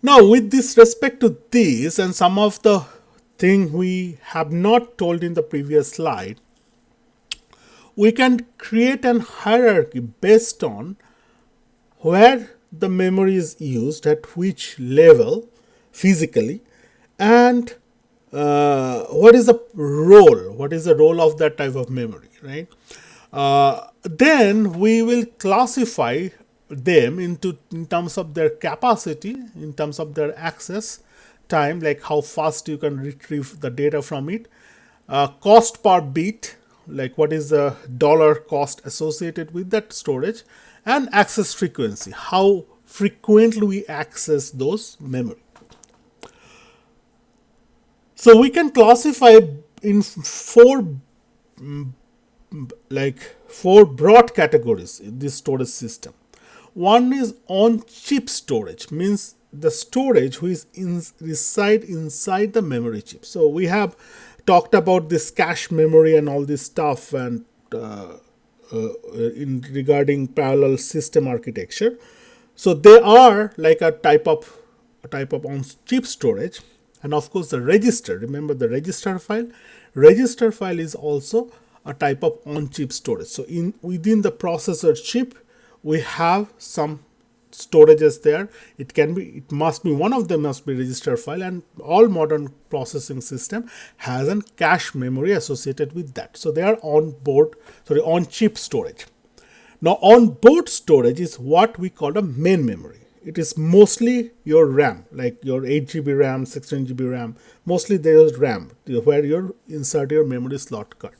Now, with this respect to this and some of the thing we have not told in the previous slide, we can create an hierarchy based on where the memory is used at which level physically, and what is the role of that type of memory, right? Then we will classify them into in terms of their capacity, in terms of their access time, like how fast you can retrieve the data from it, cost per bit, like what is the dollar cost associated with that storage, and access frequency, how frequently we access those memory. So we can classify in four broad categories in this storage system. One is on chip storage, means the storage which reside inside the memory chip. So we have talked about this cache memory and all this stuff, and in regarding parallel system architecture. So they are like a type of on chip storage, and of course the register. Remember the register file. Register file is also a type of on chip storage. So in within the processor chip, we have some storages there. It must be one of them must be register file, and all modern processing system has a cache memory associated with that. So they are on chip storage. Now, on board storage is what we call a main memory. It is mostly your RAM, like your 8 GB RAM, 16 GB RAM. Mostly there is RAM, where you insert your memory slot card.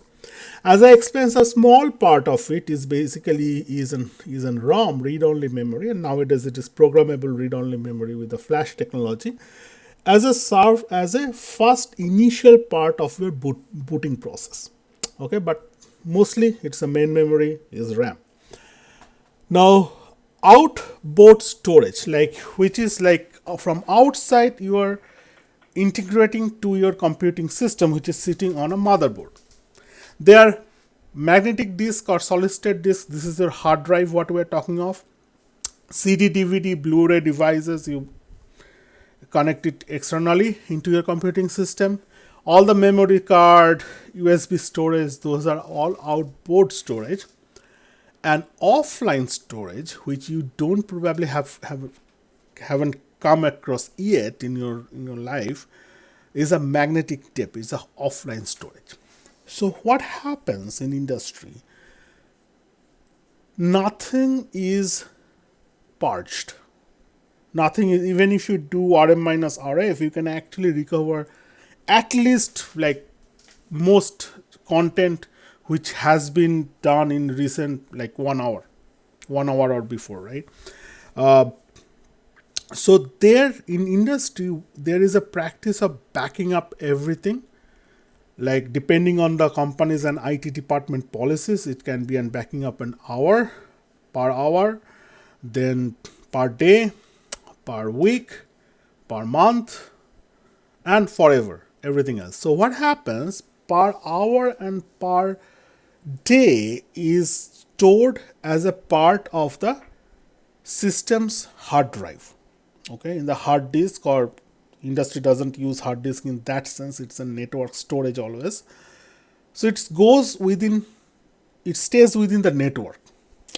As I explained, a small part of it is basically is in ROM, read-only memory, and nowadays it is programmable read-only memory with the flash technology, as a first initial part of your booting process. Okay, but mostly it's a main memory is RAM. Now, outboard storage, like which is like from outside you are integrating to your computing system, which is sitting on a motherboard. They are magnetic disk or solid state disk. This is your hard drive, what we are talking of. CD, DVD, Blu-ray devices, you connect it externally into your computing system. All the memory card, USB storage, those are all outboard storage. And offline storage, which you don't probably haven't come across yet in your life, is a magnetic tape. It's a offline storage. So what happens in industry? Nothing is purged. Nothing is, even if you do RM minus RF, you can actually recover at least like most content which has been done in recent like 1 hour or before, right? So there in industry there is a practice of backing up everything, like depending on the companies and IT department policies, it can be an backing up an hour, per hour, then per day, per week, per month, and forever, everything else. So what happens per hour and per day is stored as a part of the system's hard drive. Okay, in the hard disk, or industry doesn't use hard disk in that sense, it's a network storage always. So it stays within the network.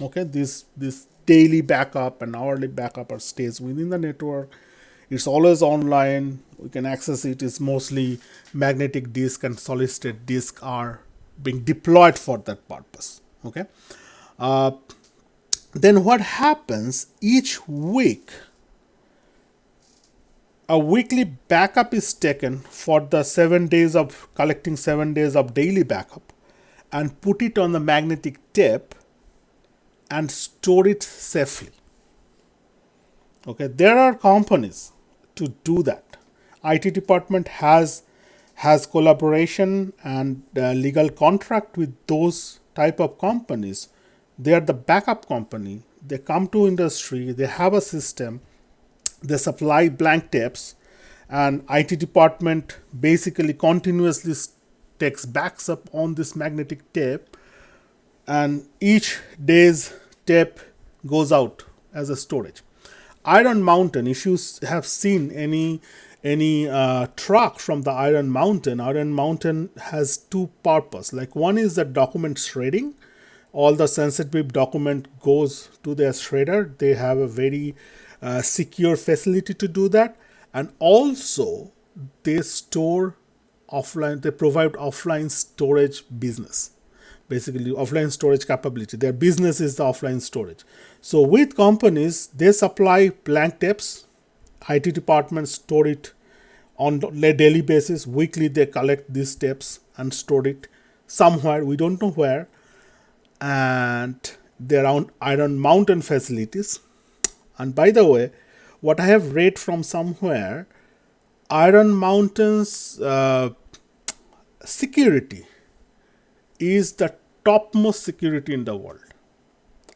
Okay, this daily backup and hourly backup are stays within the network. It's always online, we can access it. It's mostly magnetic disk and solid state disk are being deployed for that purpose. Okay, then what happens each week, a weekly backup is taken for the 7 days of collecting 7 days of daily backup, and put it on the magnetic tape and store it safely. Okay, there are companies to do that. IT department has collaboration and legal contract with those type of companies. They are the backup company. They come to industry, they have a system, they supply blank tapes, and IT department basically continuously takes backs up on this magnetic tape, and each day's tape goes out as a storage. Iron Mountain, if you have seen any truck from the Iron Mountain has two purpose. Like one is the document shredding. All the sensitive document goes to their shredder. They have a very secure facility to do that, and also they store offline. They provide offline storage business, basically offline storage capability. Their business is the offline storage. So with companies, they supply blank tapes. IT departments store it on a daily basis. Weekly, they collect these tapes and store it somewhere. We don't know where. And they're on Iron Mountain facilities. And by the way, what I have read from somewhere, Iron Mountain's security is the topmost security in the world.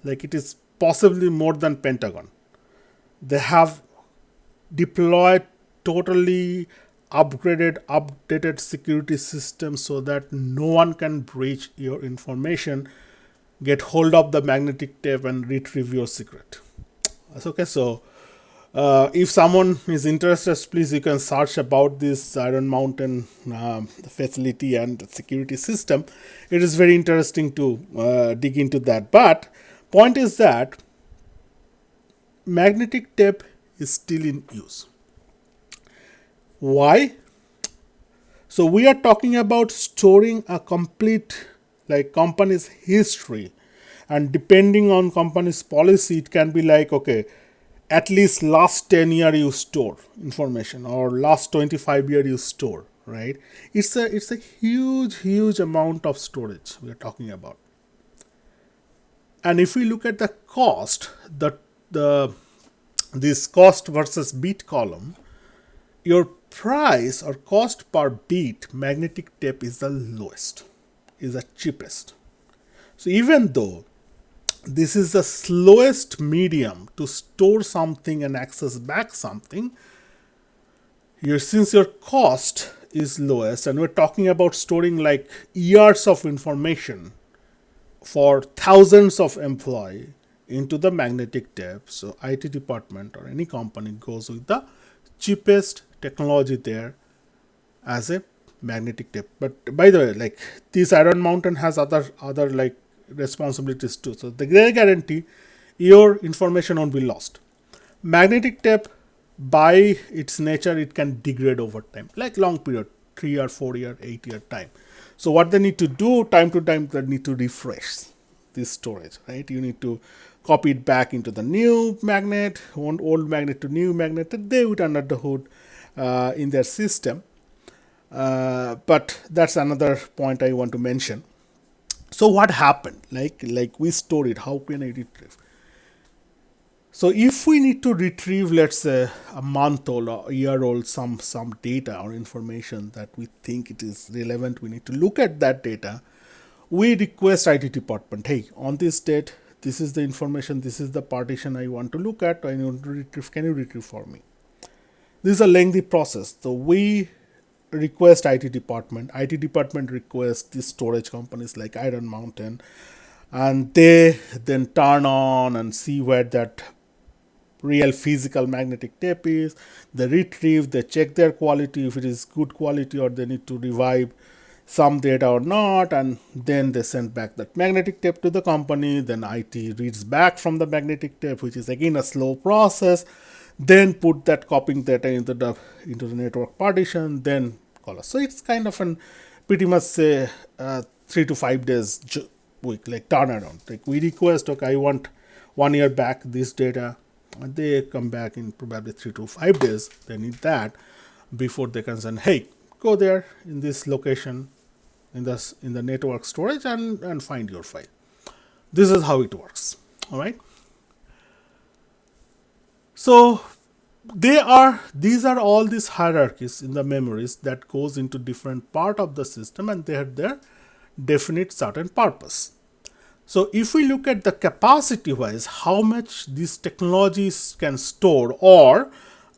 Like it is possibly more than Pentagon. They have deployed totally updated security system so that no one can breach your information, get hold of the magnetic tape and retrieve your secret. That's okay. So if someone is interested, please you can search about this Iron Mountain facility and security system. It is very interesting to dig into that. But point is that magnetic tape is still in use. Why? So we are talking about storing a complete like company's history, and depending on company's policy, it can be like, okay, at least last 10 year you store information, or last 25 year you store, right? It's a huge amount of storage we are talking about. And if we look at the cost, this cost versus bit column, your price or cost per bit magnetic tape is the lowest, is the cheapest. So even though this is the slowest medium to store something and access back something, since your cost is lowest, and we're talking about storing like years of information for thousands of employees into the magnetic tape, so IT department or any company goes with the cheapest technology there as a magnetic tape. But by the way, like this Iron Mountain has other like responsibilities too. So they guarantee your information won't be lost. Magnetic tape, by its nature, it can degrade over time, like long period, 3 or 4 year, 8 year time. So what they need to do time to time, they need to refresh this storage, right? You need to copy it back into the new magnet, old magnet to new magnet, that they would under the hood in their system. But that's another point I want to mention. So what happened? Like we store it, how can I retrieve? So if we need to retrieve, let's say a month old or a year old, some data or information that we think it is relevant, we need to look at that data. We request IT department, hey, on this date, this is the information, this is the partition I want to look at, I want to retrieve, can you retrieve for me? This is a lengthy process. So we request IT department requests these storage companies like Iron Mountain, and they then turn on and see where that real physical magnetic tape is. They retrieve, they check their quality, if it is good quality or they need to revive some data or not, and then they send back that magnetic tape to the company. Then IT reads back from the magnetic tape, which is again a slow process, then put that copying data into the network partition, then call us. So it's kind of an pretty much say 3 to 5 days week, like turnaround. Like we request, okay, I want 1 year back this data, and they come back in probably 3 to 5 days. They need that before they can send, hey, go there in this location in the network storage and find your file. This is how it works. All right. So these are all these hierarchies in the memories that goes into different part of the system, and they have their definite certain purpose. So if we look at the capacity wise, how much these technologies can store, or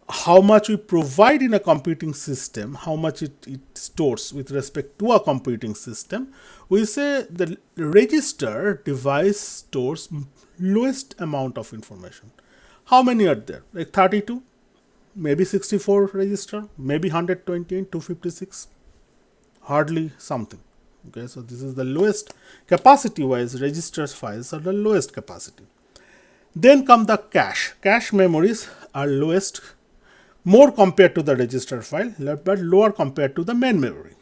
how much we provide in a computing system, how much it stores with respect to a computing system, we say the register device stores lowest amount of information. How many are there? Like 32, maybe 64 register, maybe 128, 256, hardly something. Okay, so this is the lowest capacity wise. Register files are the lowest capacity. Then come the cache. Cache memories are lowest, more compared to the register file, but lower compared to the main memory.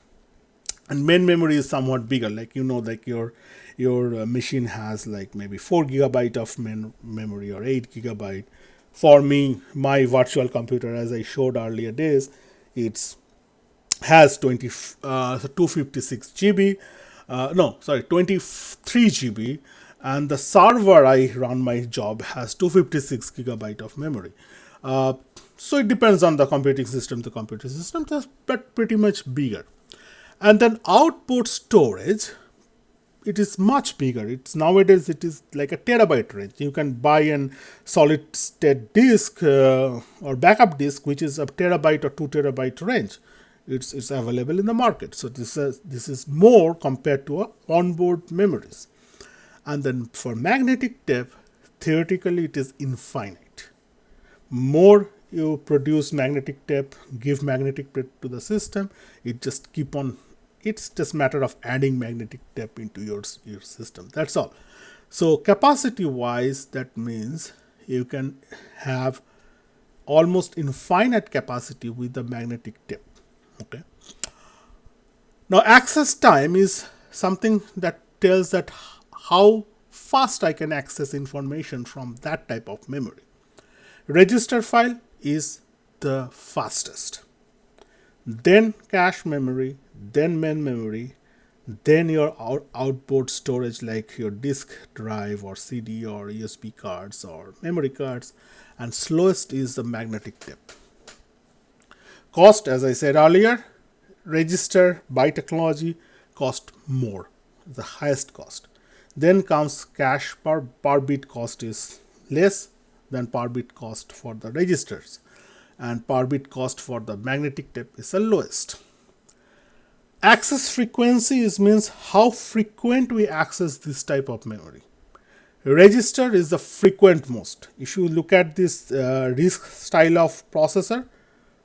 And main memory is somewhat bigger, like like your machine has like maybe 4 gigabyte of main memory or 8 gigabyte. For me, my virtual computer, as I showed earlier days, it's has 256 GB, no, sorry, 23 GB, and the server I run my job has 256 gigabyte of memory. So it depends on the computing system to computing system, but pretty much bigger. And then output storage, it is much bigger. It's nowadays it is like a terabyte range. You can buy an solid state disk or backup disk which is a terabyte or 2 terabyte range. It's available in the market. So this is more compared to onboard memories. And then for magnetic tape, theoretically it is infinite. More you produce magnetic tape, give magnetic tape to the system, it just keep on. It's just matter of adding magnetic tape into your system. That's all. So capacity wise, that means you can have almost infinite capacity with the magnetic tape. Okay. Now access time is something that tells that how fast I can access information from that type of memory. Register file is the fastest. Then cache memory, then main memory, then your outboard storage like your disk drive or CD or USB cards or memory cards, and slowest is the magnetic tape. Cost, as I said earlier, register by technology cost more, the highest cost. Then comes cache. Per bit cost is less than per bit cost for the registers, and per bit cost for the magnetic tape is the lowest. Access frequency means how frequent we access this type of memory. Register is the frequent most. If you look at this RISC style of processor,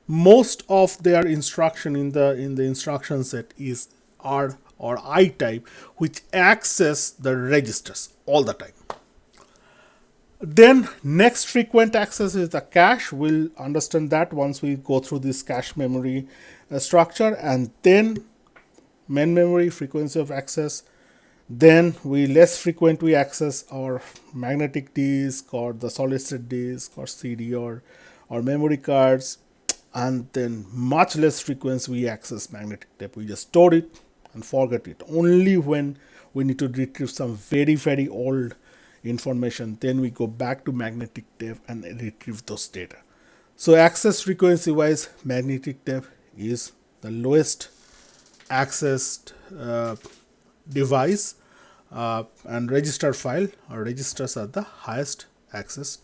most of their instruction in the instruction set is R or I type, which access the registers all the time. Then next frequent access is the cache. We'll understand that once we go through this cache memory structure. And then main memory, frequency of access. Then we less frequent we access our magnetic disk or the solid state disk or CD or memory cards. And then much less frequency we access magnetic tape. We just store it and forget it. Only when we need to retrieve some very, very old information, then we go back to magnetic tape and retrieve those data. So access frequency wise, magnetic tape is the lowest accessed device, and register file or registers are the highest accessed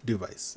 device.